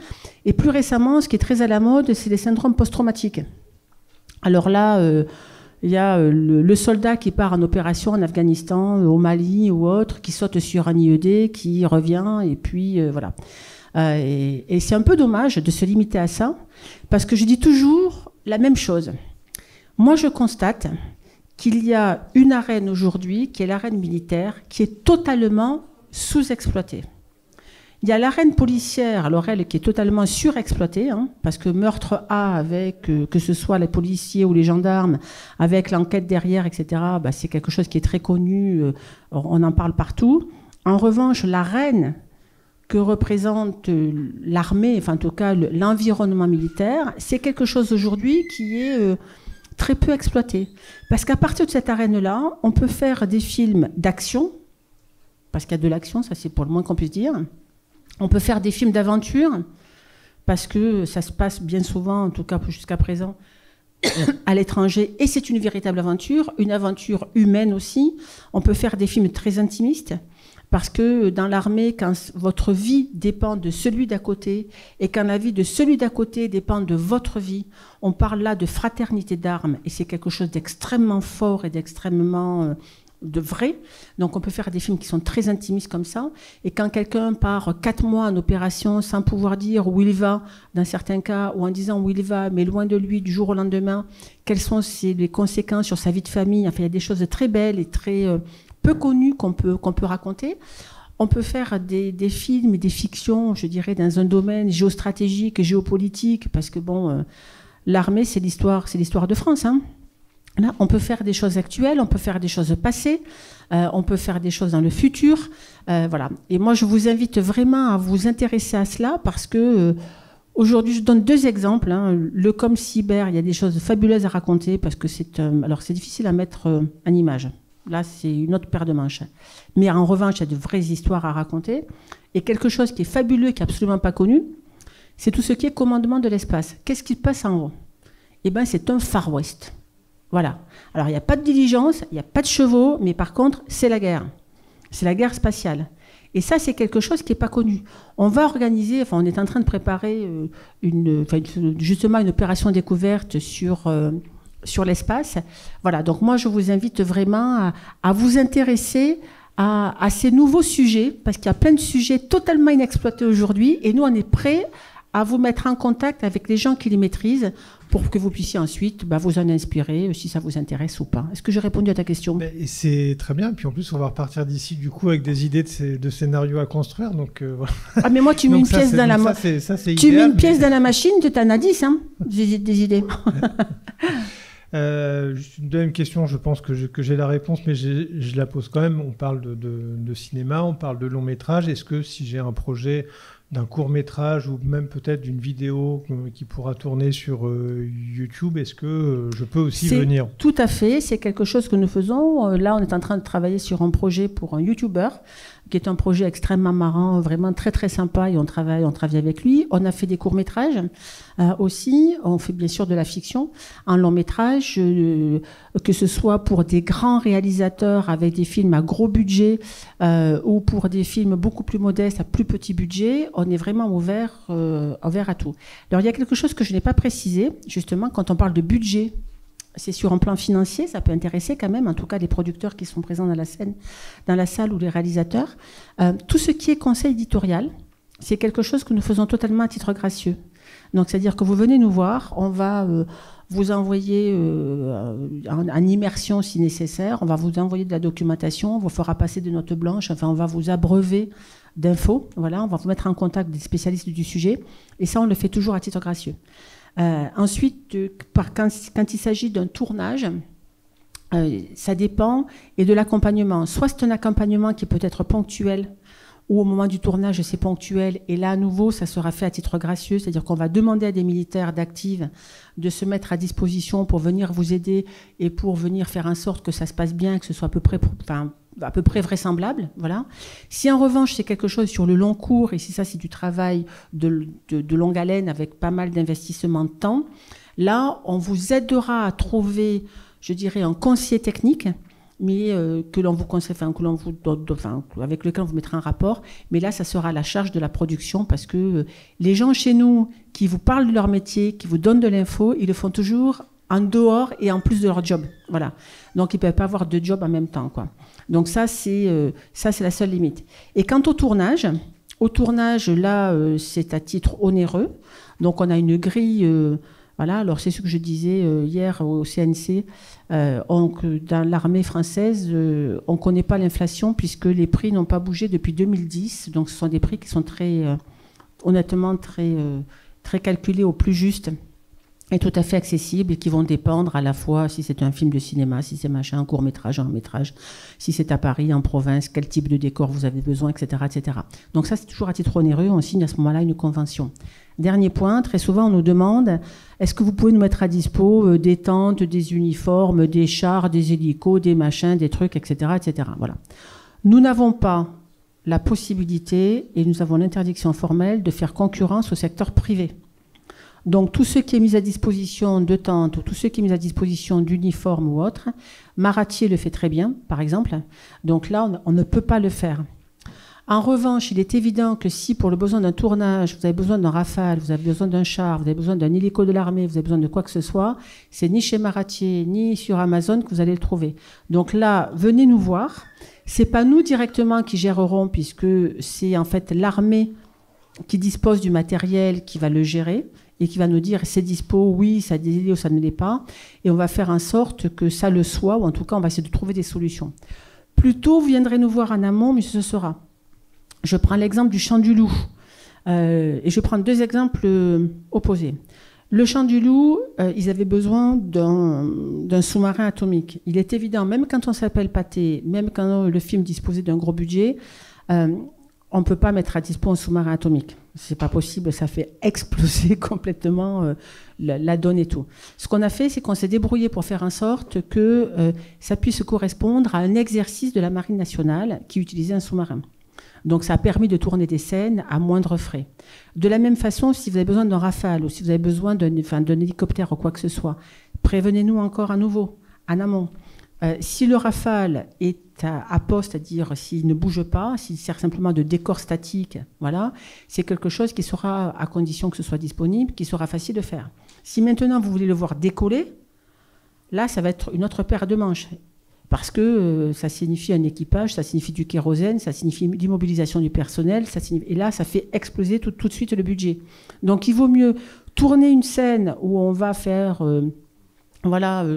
Et plus récemment, ce qui est très à la mode, c'est les syndromes post-traumatiques. Alors là, il y a le soldat qui part en opération en Afghanistan, au Mali ou autre, qui saute sur un IED, qui revient, et puis voilà. Et c'est un peu dommage de se limiter à ça, parce que je dis toujours la même chose. Moi, je constate qu'il y a une arène aujourd'hui, qui est l'arène militaire, qui est totalement sous-exploitée. Il y a l'arène policière, alors elle, qui est totalement surexploitée, hein, parce que meurtre A, avec que ce soit les policiers ou les gendarmes, avec l'enquête derrière, etc., bah, c'est quelque chose qui est très connu, on en parle partout. En revanche, l'arène que représente l'armée, enfin en tout cas l'environnement militaire, c'est quelque chose aujourd'hui qui est très peu exploité. Parce qu'à partir de cette arène-là, on peut faire des films d'action, parce qu'il y a de l'action, ça c'est pour le moins qu'on puisse dire. On peut faire des films d'aventure, parce que ça se passe bien souvent, en tout cas jusqu'à présent, à l'étranger, et c'est une véritable aventure, une aventure humaine aussi. On peut faire des films très intimistes, parce que dans l'armée, quand votre vie dépend de celui d'à côté et quand la vie de celui d'à côté dépend de votre vie, on parle là de fraternité d'armes et c'est quelque chose d'extrêmement fort et d'extrêmement de vrai. Donc on peut faire des films qui sont très intimistes comme ça. Et quand quelqu'un part 4 mois en opération sans pouvoir dire où il va, dans certains cas, ou en disant où il va, mais loin de lui du jour au lendemain, quelles sont les conséquences sur sa vie de famille. Enfin, il y a des choses très belles et très peu connues qu'on peut raconter. On peut faire des films et des fictions, je dirais, dans un domaine géostratégique et géopolitique, parce que bon, l'armée, c'est l'histoire de France, hein. Là, on peut faire des choses actuelles, on peut faire des choses passées, on peut faire des choses dans le futur, voilà. Et moi, je vous invite vraiment à vous intéresser à cela parce que aujourd'hui, je donne 2 exemples. Hein. Le Com Cyber, il y a des choses fabuleuses à raconter parce que alors c'est difficile à mettre en image. Là, c'est une autre paire de manches. Mais en revanche, il y a de vraies histoires à raconter. Et quelque chose qui est fabuleux, qui n'est absolument pas connu, c'est tout ce qui est commandement de l'espace. Qu'est-ce qui passe en haut? Eh bien, c'est un Far West. Voilà. Alors, il n'y a pas de diligence, il n'y a pas de chevaux, mais par contre, c'est la guerre. C'est la guerre spatiale. Et ça, c'est quelque chose qui n'est pas connu. On va organiser, enfin, on est en train de préparer justement une opération découverte sur l'espace. Voilà. Donc, moi, je vous invite vraiment à vous intéresser à ces nouveaux sujets, parce qu'il y a plein de sujets totalement inexploités aujourd'hui, et nous, on est prêts à vous mettre en contact avec les gens qui les maîtrisent pour que vous puissiez ensuite vous en inspirer si ça vous intéresse ou pas. Est-ce que j'ai répondu à ta question? C'est très bien. Puis en plus, on va repartir d'ici du coup avec des idées de scénarios à construire. Donc, voilà. Ah, mais moi, tu mets une pièce dans la machine, tu t'en as 10, hein, des idées. Juste une deuxième question, je pense que j'ai la réponse, mais je la pose quand même. On parle de cinéma, on parle de long métrage. Est-ce que si j'ai un projet d'un court-métrage ou même peut-être d'une vidéo qui pourra tourner sur YouTube, est-ce que je peux aussi venir? Tout à fait, c'est quelque chose que nous faisons. Là, on est en train de travailler sur un projet pour un YouTuber, qui est un projet extrêmement marrant, vraiment très très sympa, et on travaille avec lui. On a fait des courts-métrages aussi, on fait bien sûr de la fiction, un long-métrage, que ce soit pour des grands réalisateurs avec des films à gros budget ou pour des films beaucoup plus modestes à plus petit budget, on est vraiment ouvert à tout. Alors il y a quelque chose que je n'ai pas précisé, justement, quand on parle de budget, c'est sur un plan financier, ça peut intéresser quand même, en tout cas les producteurs qui sont présents dans la salle ou les réalisateurs. Tout ce qui est conseil éditorial, c'est quelque chose que nous faisons totalement à titre gracieux. Donc c'est-à-dire que vous venez nous voir, on va vous envoyer en immersion si nécessaire, on va vous envoyer de la documentation, on vous fera passer des notes blanches, enfin on va vous abreuver d'infos, voilà, on va vous mettre en contact des spécialistes du sujet, et ça on le fait toujours à titre gracieux. Ensuite, quand il s'agit d'un tournage, ça dépend, et de l'accompagnement. Soit c'est un accompagnement qui peut être ponctuel, ou au moment du tournage, c'est ponctuel. Et là, à nouveau, ça sera fait à titre gracieux, c'est-à-dire qu'on va demander à des militaires d'active de se mettre à disposition pour venir vous aider et pour venir faire en sorte que ça se passe bien, que ce soit à peu près vraisemblable. Voilà. Si en revanche, c'est quelque chose sur le long cours, et si ça, c'est du travail de longue haleine avec pas mal d'investissement de temps, là, on vous aidera à trouver, je dirais, un conseiller technique, mais que l'on vous conseille, avec lequel on vous mettra un rapport. Mais là, ça sera à la charge de la production parce que les gens chez nous qui vous parlent de leur métier, qui vous donnent de l'info, ils le font toujours en dehors et en plus de leur job. Voilà. Donc, ils ne peuvent pas avoir deux jobs en même temps, quoi. Donc, ça, c'est la seule limite. Et quant au tournage, là, c'est à titre onéreux. Donc, on a une grille... Voilà, alors c'est ce que je disais hier au CNC. Dans l'armée française, on ne connaît pas l'inflation puisque les prix n'ont pas bougé depuis 2010. Donc ce sont des prix qui sont honnêtement très calculés au plus juste et tout à fait accessibles et qui vont dépendre à la fois si c'est un film de cinéma, si c'est machin, un court-métrage, un long-métrage, si c'est à Paris, en province, quel type de décor vous avez besoin, etc., etc. Donc ça, c'est toujours à titre onéreux. On signe à ce moment-là une convention. Dernier point, très souvent on nous demande est-ce que vous pouvez nous mettre à dispo des tentes, des uniformes, des chars, des hélicos, des machins, des trucs, etc., etc. Voilà. Nous n'avons pas la possibilité et nous avons l'interdiction formelle de faire concurrence au secteur privé. Donc tout ce qui est mis à disposition de tentes ou tout ce qui est mis à disposition d'uniformes ou autre, Maratier le fait très bien, par exemple. Donc là, on ne peut pas le faire. En revanche, il est évident que si pour le besoin d'un tournage, vous avez besoin d'un Rafale, vous avez besoin d'un char, vous avez besoin d'un hélico de l'armée, vous avez besoin de quoi que ce soit, c'est ni chez Maratier, ni sur Amazon que vous allez le trouver. Donc là, venez nous voir. C'est pas nous directement qui gérerons, puisque c'est en fait l'armée qui dispose du matériel qui va le gérer et qui va nous dire c'est dispo, oui, ça l'est ou ça ne l'est pas. Et on va faire en sorte que ça le soit, ou en tout cas, on va essayer de trouver des solutions. Plus tôt, vous viendrez nous voir en amont, mais ce sera. Je prends l'exemple du Chant du Loup. Et je prends deux exemples opposés. Le Chant du Loup, ils avaient besoin d'un sous-marin atomique. Il est évident, même quand on s'appelle Pathé, même quand le film disposait d'un gros budget, on ne peut pas mettre à dispo un sous-marin atomique. C'est pas possible, ça fait exploser complètement la donne et tout. Ce qu'on a fait, c'est qu'on s'est débrouillé pour faire en sorte que ça puisse correspondre à un exercice de la Marine nationale qui utilisait un sous-marin. Donc ça a permis de tourner des scènes à moindre frais. De la même façon, si vous avez besoin d'un Rafale ou si vous avez besoin d'un hélicoptère ou quoi que ce soit, prévenez-nous encore à nouveau, en amont. Si le Rafale est à poste, c'est-à-dire s'il ne bouge pas, s'il sert simplement de décor statique, voilà, c'est quelque chose qui sera, à condition que ce soit disponible, qui sera facile de faire. Si maintenant vous voulez le voir décoller, là ça va être une autre paire de manches. Parce que ça signifie un équipage, ça signifie du kérosène, ça signifie l'immobilisation du personnel, et là, ça fait exploser tout de suite le budget. Donc, il vaut mieux tourner une scène où on va faire,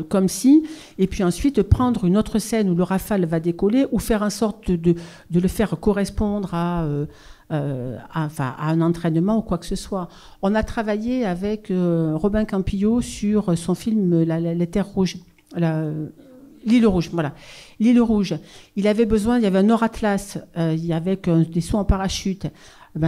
comme si, et puis ensuite prendre une autre scène où le Rafale va décoller, ou faire en sorte de le faire correspondre à un entraînement ou quoi que ce soit. On a travaillé avec Robin Campillo sur son film Les Terres Rouges, L'île Rouge, voilà. L'île Rouge. Il y avait un Nord Atlas, avec des sauts en parachute.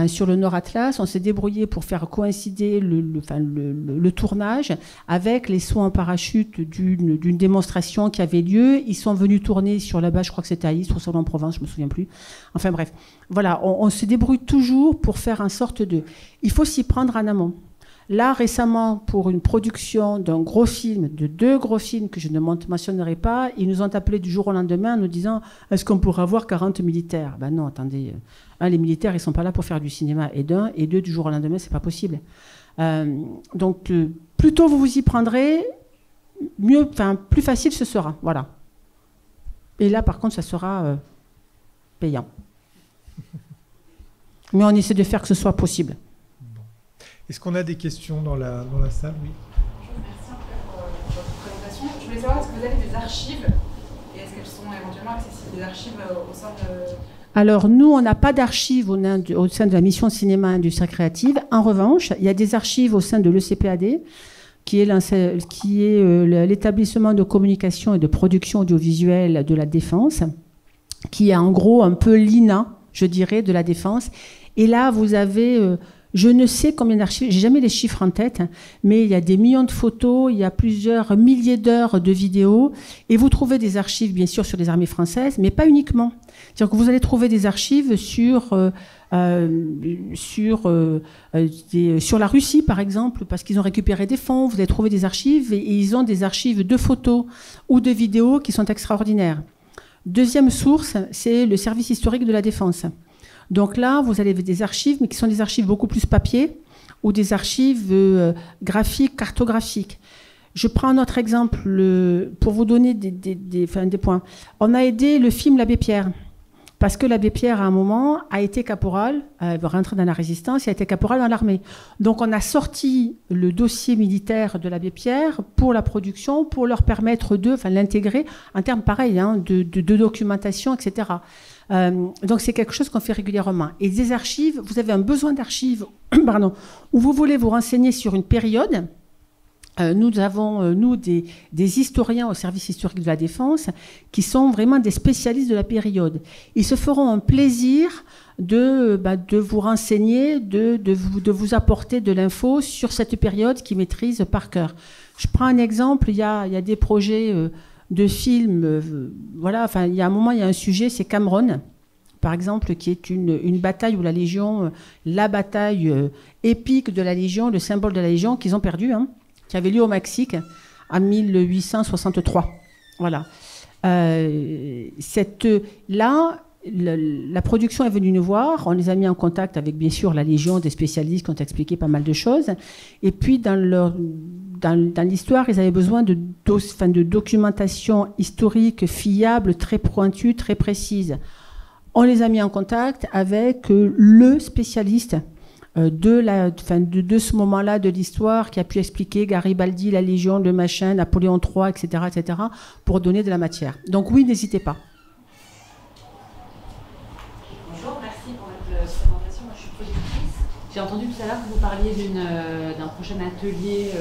Sur le Nord Atlas, on s'est débrouillé pour faire coïncider le tournage avec les sauts en parachute d'une démonstration qui avait lieu. Ils sont venus tourner sur la base, je crois que c'était à Istres ou sur en Provence, je me souviens plus. Enfin bref, voilà, on se débrouille toujours pour faire en sorte de... Il faut s'y prendre en amont. Là, récemment, pour une production d'un gros film, de 2 gros films que je ne mentionnerai pas, ils nous ont appelés du jour au lendemain en nous disant « Est-ce qu'on pourra avoir 40 militaires ?» Ben non, attendez. Les militaires, ils ne sont pas là pour faire du cinéma. Et deux, du jour au lendemain, ce n'est pas possible. Donc, plus tôt vous vous y prendrez, plus facile ce sera. Voilà. Et là, par contre, ça sera payant. Mais on essaie de faire que ce soit possible. Est-ce qu'on a des questions dans la salle? Oui. Merci pour votre présentation. Je voulais savoir, est-ce que vous avez des archives et est-ce qu'elles sont éventuellement accessibles, des archives au sein de... Alors, nous, on n'a pas d'archives au sein de la mission cinéma industrie créative. En revanche, il y a des archives au sein de l'ECPAD, qui est l'établissement de communication et de production audiovisuelle de la Défense, qui est en gros un peu l'INA je dirais, de la défense. Et là, vous avez, je ne sais combien d'archives, j'ai jamais les chiffres en tête, mais il y a des millions de photos, il y a plusieurs milliers d'heures de vidéos, et vous trouvez des archives, bien sûr, sur les armées françaises, mais pas uniquement. C'est-à-dire que vous allez trouver des archives sur la Russie, par exemple, parce qu'ils ont récupéré des fonds. Vous allez trouver des archives, et ils ont des archives de photos ou de vidéos qui sont extraordinaires. Deuxième source, c'est le service historique de la défense. Donc là, vous avez des archives, mais qui sont des archives beaucoup plus papier ou des archives graphiques, cartographiques. Je prends un autre exemple pour vous donner des points. On a aidé le film L'Abbé Pierre, parce que l'abbé Pierre, à un moment, a été caporal, rentré dans la résistance, il a été caporal dans l'armée. Donc on a sorti le dossier militaire de l'abbé Pierre pour la production, pour leur permettre l'intégrer en termes pareils, de documentation, etc. Donc c'est quelque chose qu'on fait régulièrement. Et des archives, vous avez un besoin d'archives où vous voulez vous renseigner sur une période. Nous avons, des historiens au service historique de la défense qui sont vraiment des spécialistes de la période. Ils se feront un plaisir de vous renseigner, de vous apporter de l'info sur cette période qu'ils maîtrisent par cœur. Je prends un exemple, il y a des projets de films, il y a un moment, il y a un sujet, c'est Cameron, par exemple, qui est une bataille où la bataille épique de la Légion, le symbole de la Légion qu'ils ont perdu, qui avait lieu au Mexique en 1863. Voilà. La production est venue nous voir, on les a mis en contact avec, bien sûr, la Légion, des spécialistes qui ont expliqué pas mal de choses. Et puis, dans l'histoire, ils avaient besoin de documentation historique fiable, très pointue, très précise. On les a mis en contact avec le spécialiste de ce moment-là de l'histoire qui a pu expliquer Garibaldi, la Légion, le machin, Napoléon III, etc., pour donner de la matière. Donc oui, n'hésitez pas. Bonjour, merci pour votre présentation. Moi, je suis productrice. J'ai entendu tout à l'heure que vous parliez d'un prochain atelier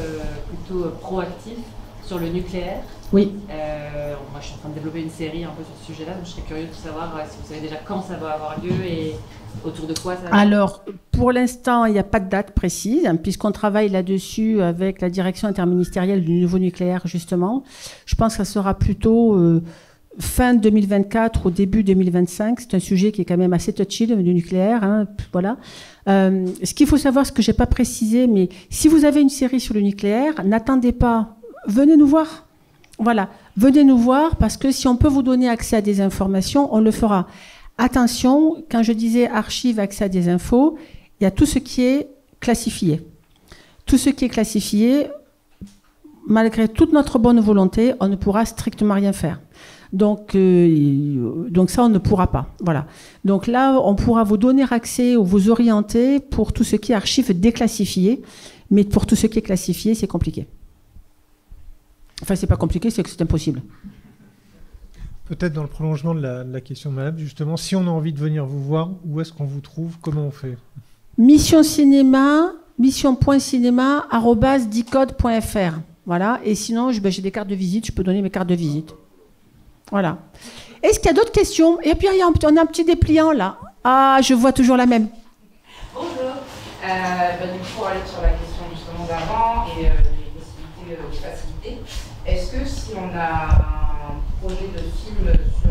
plutôt proactif sur le nucléaire. Oui. Moi, je suis en train de développer une série un peu sur ce sujet-là, donc je serais curieuse de savoir si vous savez déjà quand ça va avoir lieu et autour de quoi ça va. Alors, pour l'instant, il n'y a pas de date précise, puisqu'on travaille là-dessus avec la direction interministérielle du nouveau nucléaire, justement. Je pense que ça sera plutôt fin 2024 ou début 2025. C'est un sujet qui est quand même assez touchy, du nucléaire. Voilà. Ce qu'il faut savoir, ce que je n'ai pas précisé, mais si vous avez une série sur le nucléaire, n'attendez pas. Venez nous voir. Voilà. Venez nous voir, parce que si on peut vous donner accès à des informations, on le fera. Attention, quand je disais archives, accès à des infos, il y a tout ce qui est classifié. Tout ce qui est classifié, malgré toute notre bonne volonté, on ne pourra strictement rien faire. Donc ça, on ne pourra pas. Voilà. Donc là, on pourra vous donner accès ou vous orienter pour tout ce qui est archives déclassifiées, mais pour tout ce qui est classifié, c'est compliqué. Enfin, c'est pas compliqué, c'est que c'est impossible. Peut-être dans le prolongement de la question de Madame, justement, si on a envie de venir vous voir, où est-ce qu'on vous trouve? Comment on fait? mission.cinéma@dicode.fr. Voilà. Et sinon, j'ai des cartes de visite, je peux donner mes cartes de visite. Voilà. Est-ce qu'il y a d'autres questions? Et puis, on a un petit dépliant là. Ah, je vois toujours la même. Bonjour. Du coup, pour aller sur la question justement d'avant et les possibilités de faciliter, est-ce que si on a un projet de film sur,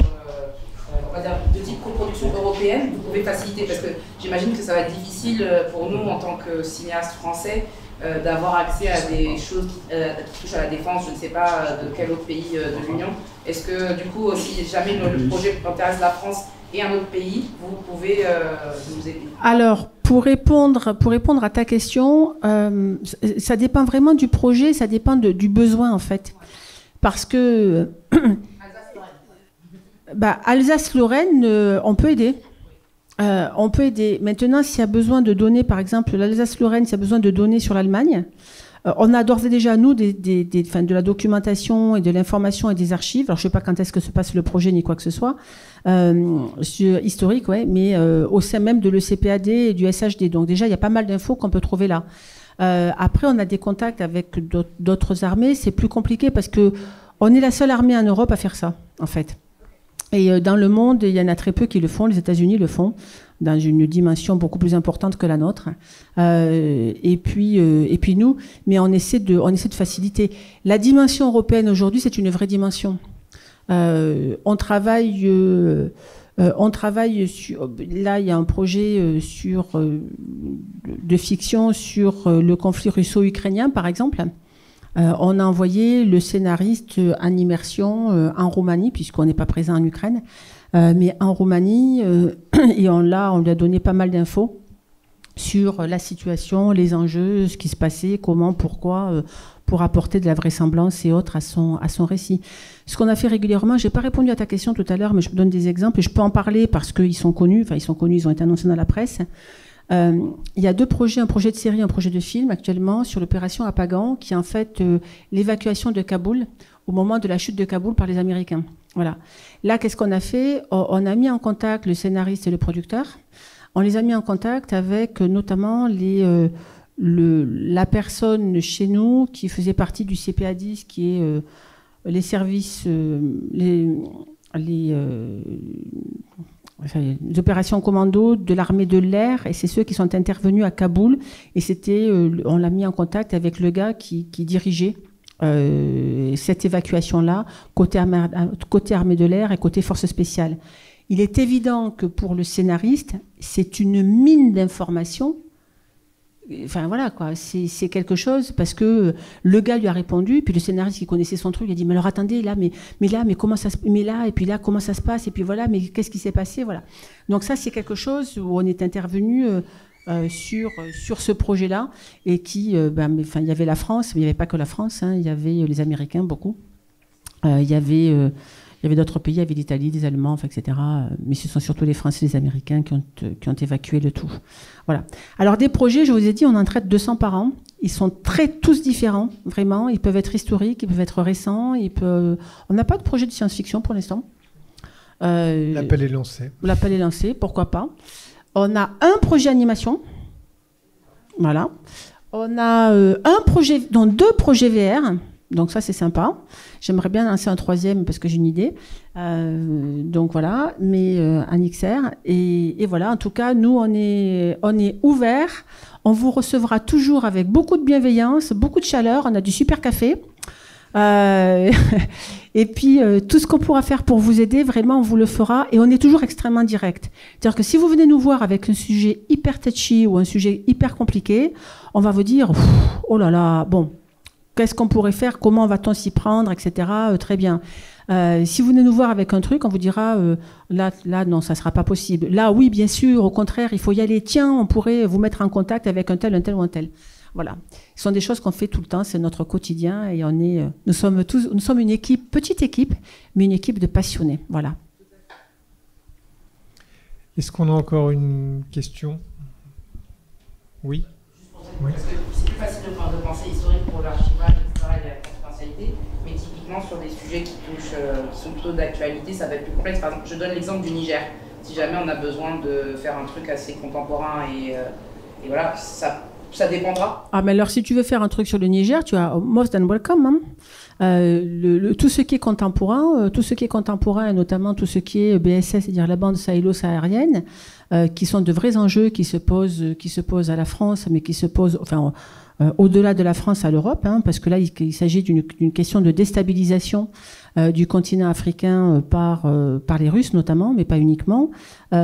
on va dire, de type coproduction européenne, vous pouvez faciliter? Parce que j'imagine que ça va être difficile pour nous, en tant que cinéastes français, d'avoir accès à des choses qui touchent à la défense, je ne sais pas de quel autre pays de l'Union. Est-ce que du coup, si jamais le projet intéresse la France et un autre pays, vous pouvez nous aider? Alors, pour répondre à ta question, ça dépend vraiment du projet, ça dépend du besoin en fait. Parce que Alsace-Lorraine, on peut aider. On peut aider. Maintenant, s'il y a besoin de données, par exemple, l'Alsace-Lorraine, s'il y a besoin de données sur l'Allemagne, on a d'ores et déjà, nous, de la documentation et de l'information et des archives. Alors, je ne sais pas quand est-ce que se passe le projet ni quoi que ce soit, historique, ouais, mais au sein même de l'ECPAD et du SHD. Donc, déjà, il y a pas mal d'infos qu'on peut trouver là. Après, on a des contacts avec d'autres armées. C'est plus compliqué parce qu'on est la seule armée en Europe à faire ça, en fait. Et dans le monde, il y en a très peu qui le font. Les États-Unis le font dans une dimension beaucoup plus importante que la nôtre. Et puis nous, mais on essaie de faciliter. La dimension européenne aujourd'hui, c'est une vraie dimension. On travaille sur. Là, il y a un projet de fiction sur le conflit russo-ukrainien, par exemple. On a envoyé le scénariste en immersion en Roumanie, puisqu'on n'est pas présent en Ukraine, mais en Roumanie, et on lui a donné pas mal d'infos sur la situation, les enjeux, ce qui se passait, comment, pourquoi, pour apporter de la vraisemblance et autres à son récit. Ce qu'on a fait régulièrement, je n'ai pas répondu à ta question tout à l'heure, mais je me donne des exemples, et je peux en parler parce qu'ils sont connus, ils ont été annoncés dans la presse. Il y a deux projets, un projet de série, un projet de film actuellement sur l'opération Apagan, qui est en fait l'évacuation de Kaboul au moment de la chute de Kaboul par les Américains. Voilà. Là, qu'est-ce qu'on a fait? On a mis en contact le scénariste et le producteur. On les a mis en contact avec notamment la personne chez nous qui faisait partie du CPA10, qui est les services, les opérations commando de l'armée de l'air, et c'est ceux qui sont intervenus à Kaboul, et on l'a mis en contact avec le gars qui dirigeait cette évacuation-là, côté armée de l'air et côté forces spéciales. Il est évident que pour le scénariste, c'est une mine d'informations. Enfin voilà quoi, c'est quelque chose, parce que le gars lui a répondu, puis le scénariste qui connaissait son truc, il a dit mais alors attendez là, mais comment ça se, mais là et puis là comment ça se passe, et puis voilà, mais qu'est-ce qui s'est passé, voilà. Donc ça c'est quelque chose où on est intervenu sur ce projet-là, et qui, il y avait la France, mais il n'y avait pas que la France, hein, il y avait les Américains beaucoup, il y avait d'autres pays, il y avait l'Italie, des Allemands, etc. Mais ce sont surtout les Français et les Américains qui ont évacué le tout. Voilà. Alors des projets, je vous ai dit, on en traite 200 par an. Ils sont tous différents, vraiment. Ils peuvent être historiques, ils peuvent être récents. On n'a pas de projet de science-fiction pour l'instant. L'appel est lancé. L'appel est lancé, pourquoi pas. On a un projet animation. Voilà. On a deux projets VR. Donc ça, c'est sympa. J'aimerais bien lancer un troisième parce que j'ai une idée. Donc voilà, mais un XR. Et voilà, en tout cas, nous, on est ouverts. On vous recevra toujours avec beaucoup de bienveillance, beaucoup de chaleur. On a du super café. Et puis, tout ce qu'on pourra faire pour vous aider, vraiment, on vous le fera. Et on est toujours extrêmement direct. C'est-à-dire que si vous venez nous voir avec un sujet hyper touchy ou un sujet hyper compliqué, on va vous dire, oh là là, bon, qu'est-ce qu'on pourrait faire, comment va-t-on s'y prendre, etc. Très bien. Si vous venez nous voir avec un truc, on vous dira, là, non, ça ne sera pas possible. Là, oui, bien sûr, au contraire, il faut y aller. Tiens, on pourrait vous mettre en contact avec un tel ou un tel. Voilà. Ce sont des choses qu'on fait tout le temps, c'est notre quotidien, et nous sommes une équipe, petite équipe, mais une équipe de passionnés. Voilà. Est-ce qu'on a encore une question? Oui. Oui. Parce que c'est plus facile de penser historique pour l'archivage, etc., et la confidentialité, mais typiquement sur des sujets qui sont plutôt d'actualité, ça va être plus complexe. Par exemple, je donne l'exemple du Niger. Si jamais on a besoin de faire un truc assez contemporain, et voilà, ça dépendra. Ah, mais alors, si tu veux faire un truc sur le Niger, tu as most and welcome. Hein. Tout ce qui est contemporain, et notamment tout ce qui est BSS, c'est-à-dire la bande sahélo-saharienne, qui sont de vrais enjeux qui se posent à la France, mais qui se posent, enfin, au-delà de la France à l'Europe, hein, parce que là, il s'agit d'une question de déstabilisation du continent africain par les Russes notamment, mais pas uniquement. Nous,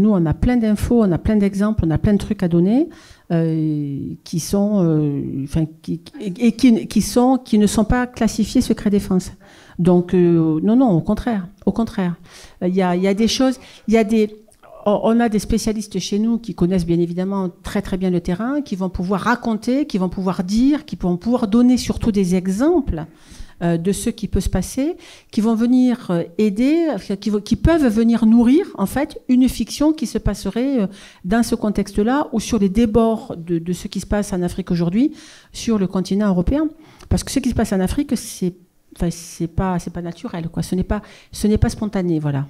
on a plein d'infos, on a plein d'exemples, on a plein de trucs à donner qui ne sont pas classifiés secret défense. Donc non, au contraire. Il y a des choses, on a des spécialistes chez nous qui connaissent bien évidemment très très bien le terrain, qui vont pouvoir raconter, qui vont pouvoir dire, qui vont pouvoir donner surtout des exemples de ce qui peut se passer, qui vont venir aider, qui peuvent venir nourrir en fait une fiction qui se passerait dans ce contexte-là, ou sur les débords de ce qui se passe en Afrique aujourd'hui sur le continent européen. Parce que ce qui se passe en Afrique, c'est pas naturel, quoi. Ce n'est pas spontané, voilà.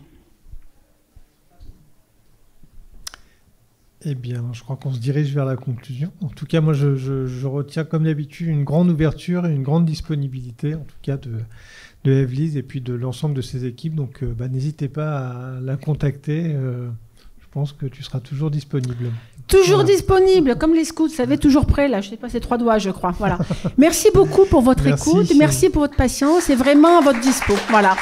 Eh bien, je crois qu'on se dirige vers la conclusion. En tout cas, moi, je retiens comme d'habitude une grande ouverture et une grande disponibilité, en tout cas, Evelyse et puis de l'ensemble de ses équipes. Donc n'hésitez pas à la contacter. Je pense que tu seras toujours disponible. Toujours disponible, comme les scouts, vous savez, toujours prêt, là, je sais pas, c'est 3 doigts, je crois. Voilà. Merci beaucoup pour votre écoute, merci pour votre patience et vraiment à votre dispo. Voilà.